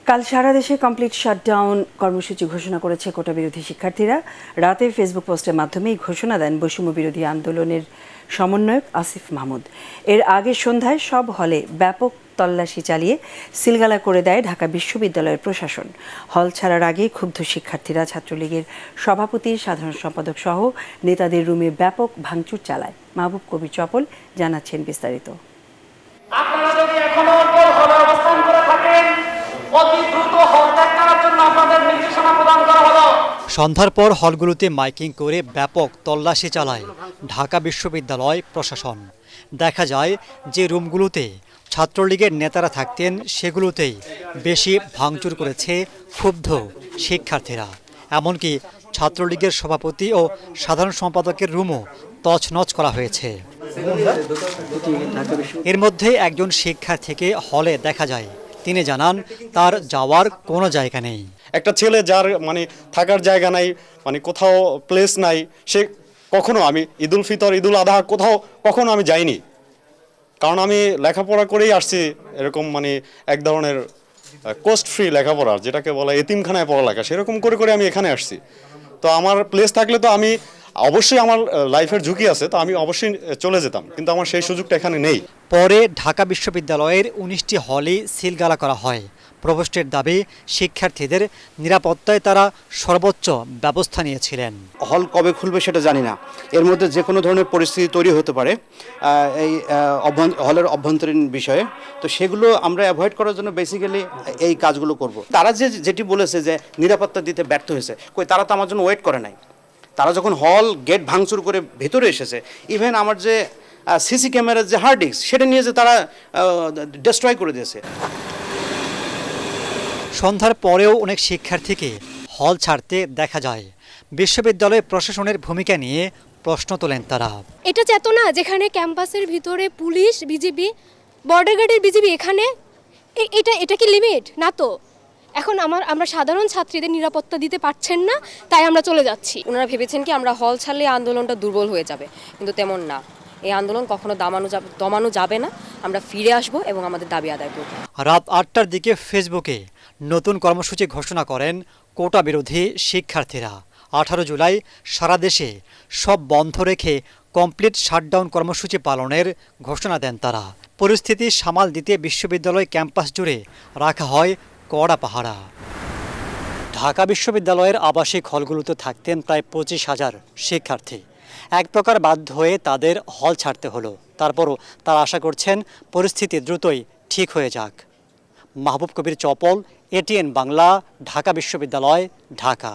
কাল সারা দেশে complete shutdown কর্মসূচি ঘোষণা করেছে কোটা বিরোধী শিক্ষার্থীরা। রাতে ফেসবুক পোস্টের মাধ্যমেই ঘোষণা দেন বৈষম্য বিরোধী আন্দোলনের সমন্বয়ক আসিফ মাহমুদ। এর আগে সন্ধ্যায় সব হলে ব্যাপক তল্লাশি চালিয়ে সিলগালা করে দেয় ঢাকা বিশ্ববিদ্যালয়ের প্রশাসন। হল ছাড়ার আগে ক্ষুব্ধ শিক্ষার্থীরা ছাত্রলীগের সভাপতি, সাধারণ সম্পাদক সহ নেতাদের রুমে ব্যাপক ভাঙচুর চালায়। মাহবুব কবির চপল জানাচ্ছেন বিস্তারিত। আপনারা যদি এখনো হলে অবস্থান করে থাকেন, অতি দ্রুত হল ত্যাগ করার জন্য আপনাদের নির্দেশনা প্রদান করা হলো। সন্ধ্যার পর হলগুলোতে মাইকিং করে ব্যাপক তল্লাশি চালায় ঢাকা বিশ্ববিদ্যালয় প্রশাসন। দেখা যায় যে রুমগুলোতে ছাত্রলীগের নেতারা থাকতেন সেগুলোতেই বেশি ভাঙচুর করেছে ক্ষুব্ধ শিক্ষার্থীরা। এমনকি ছাত্রলীগের সভাপতি ও সাধারণ সম্পাদকের রুমও তছনছ করা হয়েছে। এর মধ্যে একজন শিক্ষার্থীকে হলে দেখা যায়। তিনি জানান তার যাওয়ার কোনো জায়গা নেই। একটা ছেলে যার থাকার জায়গা নাই, কোথাও প্লেস নাই, সে কখনো আমি ঈদুল ফিতর, ঈদুল আজহা কোথাও কখনো আমি যাইনি। কারণ আমি লেখাপড়া করেই আসছি, এরকম এক ধরনের কোস্ট ফ্রি লেখাপড়া, যেটাকে বলা এতিমখানায় পড়ালেখা, সেরকম করে করে আমি এখানে আসছি। তো আমার প্লেস থাকলে তো আমি অবশ্যই, আমার লাইফের ঝুঁকি আছে, তো আমি অবশ্যই চলে যেতাম, কিন্তু আমার সেই সুযোগটা এখানে নেই। পরে ঢাকা বিশ্ববিদ্যালয়ের 19টি হলই সিলগালা করা হয়। প্রভোস্টের দাবি, শিক্ষার্থীদের নিরাপত্তায় তারা সর্বোচ্চ ব্যবস্থা নিয়েছিলেন। হল কবে খুলবে সেটা জানি না, এর মধ্যে যে কোনো ধরনের পরিস্থিতি তৈরি হতে পারে এই হলের অভ্যন্তরীণ বিষয়ে। তো সেগুলো আমরা অ্যাভয়েড করার জন্য বেসিক্যালি এই কাজগুলো করব। তারা যেটি বলেছে যে নিরাপত্তা দিতে ব্যর্থ হয়েছে, তারা তো আমার জন্য ওয়েট করে নাই। তারা যখন হল গেট ভাঙচুর করে ভেতরে এসেছে, ইভেন আমার যে সিসি ক্যামেরার যে হার্ড ডিস্ক, সেটা নিয়ে যে তারা ডিস্ট্রয় করে দিয়েছে। সন্ধ্যার পরেও অনেক শিক্ষার্থীকে হল ছাড়তে দেখা যায়। বিশ্ববিদ্যালয় প্রশাসনের ভূমিকা নিয়ে প্রশ্ন তোলেন তারা। এটা চেতনা যেখানে ক্যাম্পাসের ভিতরে পুলিশ, বিজিবি, বর্ডার গার্ডের বিজিবি, এখানে এটা কি লিমিট না? তো এখন আমরা সাধারণ ছাত্রীদের নিরাপত্তা দিতে পারছেন না, তাই আমরা চলে যাচ্ছি। ওনারা ভেবেছেন কি আমরা হল ছাড়লে আন্দোলনটা দুর্বল হয়ে যাবে, কিন্তু তেমন না। এই আন্দোলন কখনো দমানো যাবে না। আমরা ফিরে আসব এবং আমাদের দাবি আদায় করব। রাত 8টার দিকে ফেসবুকে নতুন কর্মসূচি ঘোষণা করেন কোটা বিরোধী শিক্ষার্থীরা। 18 জুলাই সারা দেশে সব বন্ধ রেখে কমপ্লিট শাটডাউন কর্মসূচি পালনের ঘোষণা দেন তারা। পরিস্থিতি সামাল দিতে বিশ্ববিদ্যালয় ক্যাম্পাস জুড়ে রাখা হয় কড়া পাহারা। ঢাকা বিশ্ববিদ্যালয়ের আবাসিক হলগুলোতে থাকতেন প্রায় 25,000 শিক্ষার্থী। এক প্রকার বাধ্য হয়ে তাদের হল ছাড়তে হলো। তারপরও তারা আশা করছেন পরিস্থিতি দ্রুতই ঠিক হয়ে যাক। মাহবুব কবির চপল, এটিএন বাংলা, ঢাকা বিশ্ববিদ্যালয়, ঢাকা।